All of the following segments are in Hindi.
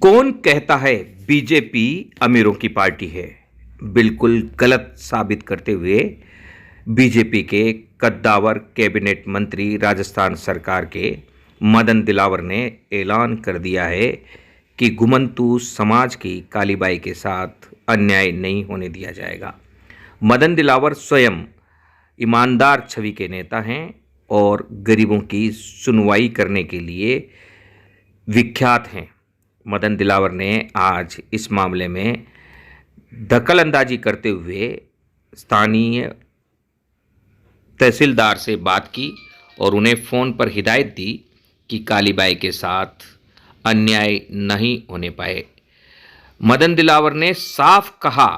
कौन कहता है बीजेपी अमीरों की पार्टी है? बिल्कुल गलत साबित करते हुए बीजेपी के कद्दावर कैबिनेट मंत्री राजस्थान सरकार के मदन दिलावर ने ऐलान कर दिया है कि घुमंतू समाज की कालीबाई के साथ अन्याय नहीं होने दिया जाएगा। मदन दिलावर स्वयं ईमानदार छवि के नेता हैं और गरीबों की सुनवाई करने के लिए विख्यात हैं। मदन दिलावर ने आज इस मामले में दखलंदाजी करते हुए स्थानीय तहसीलदार से बात की और उन्हें फ़ोन पर हिदायत दी कि कालीबाई के साथ अन्याय नहीं होने पाए। मदन दिलावर ने साफ कहा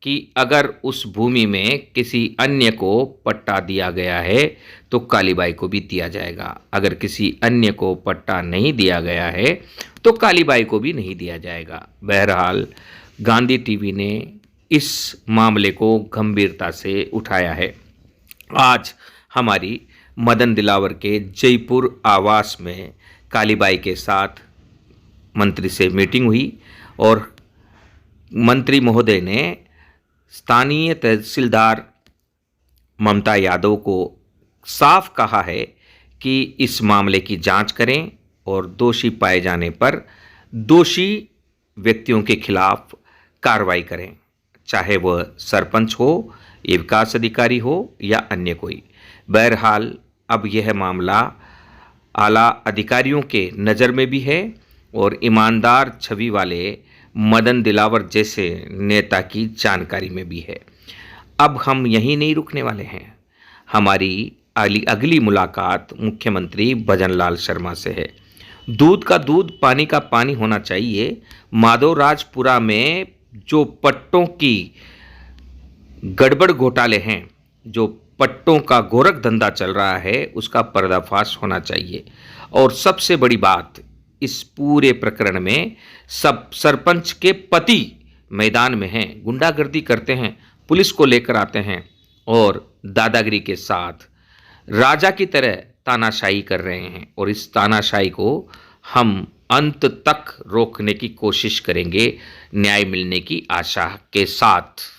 कि अगर उस भूमि में किसी अन्य को पट्टा दिया गया है तो कालीबाई को भी दिया जाएगा। अगर किसी अन्य को पट्टा नहीं दिया गया है तो कालीबाई को भी नहीं दिया जाएगा। बहरहाल गांधी टीवी ने इस मामले को गंभीरता से उठाया है। आज हमारी मदन दिलावर के जयपुर आवास में कालीबाई के साथ मंत्री से मीटिंग हुई और मंत्री महोदय ने स्थानीय तहसीलदार ममता यादव को साफ कहा है कि इस मामले की जांच करें और दोषी पाए जाने पर दोषी व्यक्तियों के खिलाफ कार्रवाई करें, चाहे वह सरपंच हो, ये विकास अधिकारी हो या अन्य कोई। बहरहाल अब यह मामला आला अधिकारियों के नज़र में भी है और ईमानदार छवि वाले मदन दिलावर जैसे नेता की जानकारी में भी है। अब हम यहीं नहीं रुकने वाले हैं। हमारी अगली मुलाकात मुख्यमंत्री भजनलाल शर्मा से है। दूध का दूध, पानी का पानी होना चाहिए। माधवराजपुरा में जो पट्टों की गड़बड़ घोटाले हैं, जो पट्टों का गोरख धंधा चल रहा है, उसका पर्दाफाश होना चाहिए। और सबसे बड़ी बात, इस पूरे प्रकरण में सब सरपंच के पति मैदान में हैं, गुंडागर्दी करते हैं, पुलिस को लेकर आते हैं और दादागिरी के साथ राजा की तरह तानाशाही कर रहे हैं। और इस तानाशाही को हम अंत तक रोकने की कोशिश करेंगे, न्याय मिलने की आशा के साथ।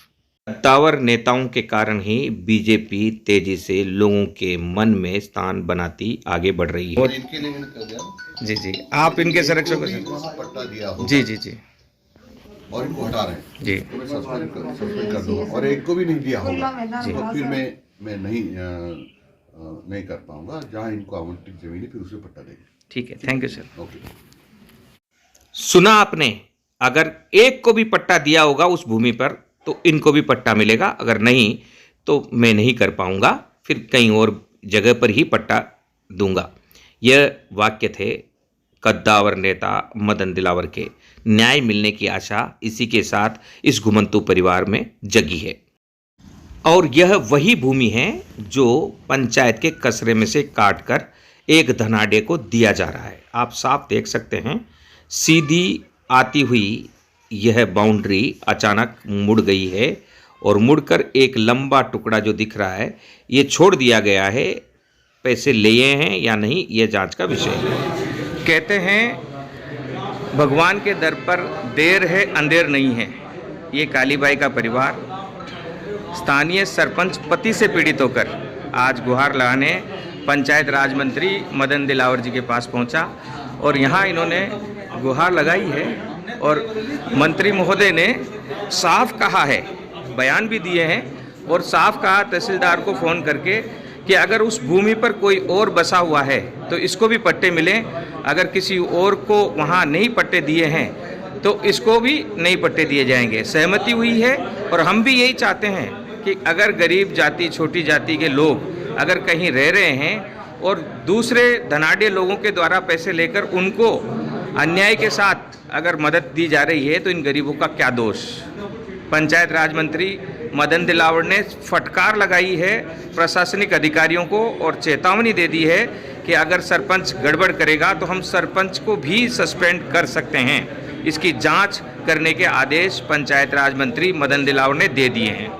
सत्तावर नेताओं के कारण ही बीजेपी तेजी से लोगों के मन में स्थान बनाती आगे बढ़ रही है। और इनके लिए मैंने कर दिया। जी जी, आप इनके संरक्षक वहाँ पट्टा दिया हो। जी जी जी और इनको हटा रहे हैं जी तो मैं सस्पेंड कर दूंगा और एक को भी नहीं दिया होगा तो फिर मैं नहीं कर पाऊंगा। जहाँ इनको आवंटित जमीन है फिर उसे पट्टा देंगे। ठीक है, थैंक यू सर। ओके, सुना आपने, अगर एक को भी पट्टा दिया होगा उस भूमि पर तो इनको भी पट्टा मिलेगा, अगर नहीं तो मैं नहीं कर पाऊंगा, फिर कहीं और जगह पर ही पट्टा दूंगा। यह वाक्य थे कद्दावर नेता मदन दिलावर के। न्याय मिलने की आशा इसी के साथ इस घुमंतू परिवार में जगी है। और यह वही भूमि है जो पंचायत के कचरे में से काट कर एक धनाढ्य को दिया जा रहा है। आप साफ देख सकते हैं, सीधी आती हुई यह बाउंड्री अचानक मुड़ गई है और मुड़कर एक लंबा टुकड़ा जो दिख रहा है ये छोड़ दिया गया है। पैसे लिए हैं या नहीं, यह जांच का विषय है। कहते हैं भगवान के दर पर देर है अंधेर नहीं है। ये कालीबाई का परिवार स्थानीय सरपंच पति से पीड़ित होकर आज गुहार लगाने पंचायत राज मंत्री मदन दिलावर जी के पास पहुंचा और यहाँ इन्होंने गुहार लगाई है। और मंत्री महोदय ने साफ कहा है, बयान भी दिए हैं और साफ कहा तहसीलदार को फ़ोन करके कि अगर उस भूमि पर कोई और बसा हुआ है तो इसको भी पट्टे मिलें, अगर किसी और को वहाँ नहीं पट्टे दिए हैं तो इसको भी नहीं पट्टे दिए जाएंगे। सहमति हुई है और हम भी यही चाहते हैं कि अगर गरीब जाति, छोटी जाति के लोग अगर कहीं रह रहे हैं और दूसरे धनाढ्य लोगों के द्वारा पैसे लेकर उनको अन्याय के साथ अगर मदद दी जा रही है तो इन गरीबों का क्या दोष। पंचायत राज मंत्री मदन दिलावर ने फटकार लगाई है प्रशासनिक अधिकारियों को और चेतावनी दे दी है कि अगर सरपंच गड़बड़ करेगा तो हम सरपंच को भी सस्पेंड कर सकते हैं। इसकी जांच करने के आदेश पंचायत राज मंत्री मदन दिलावर ने दे दिए हैं।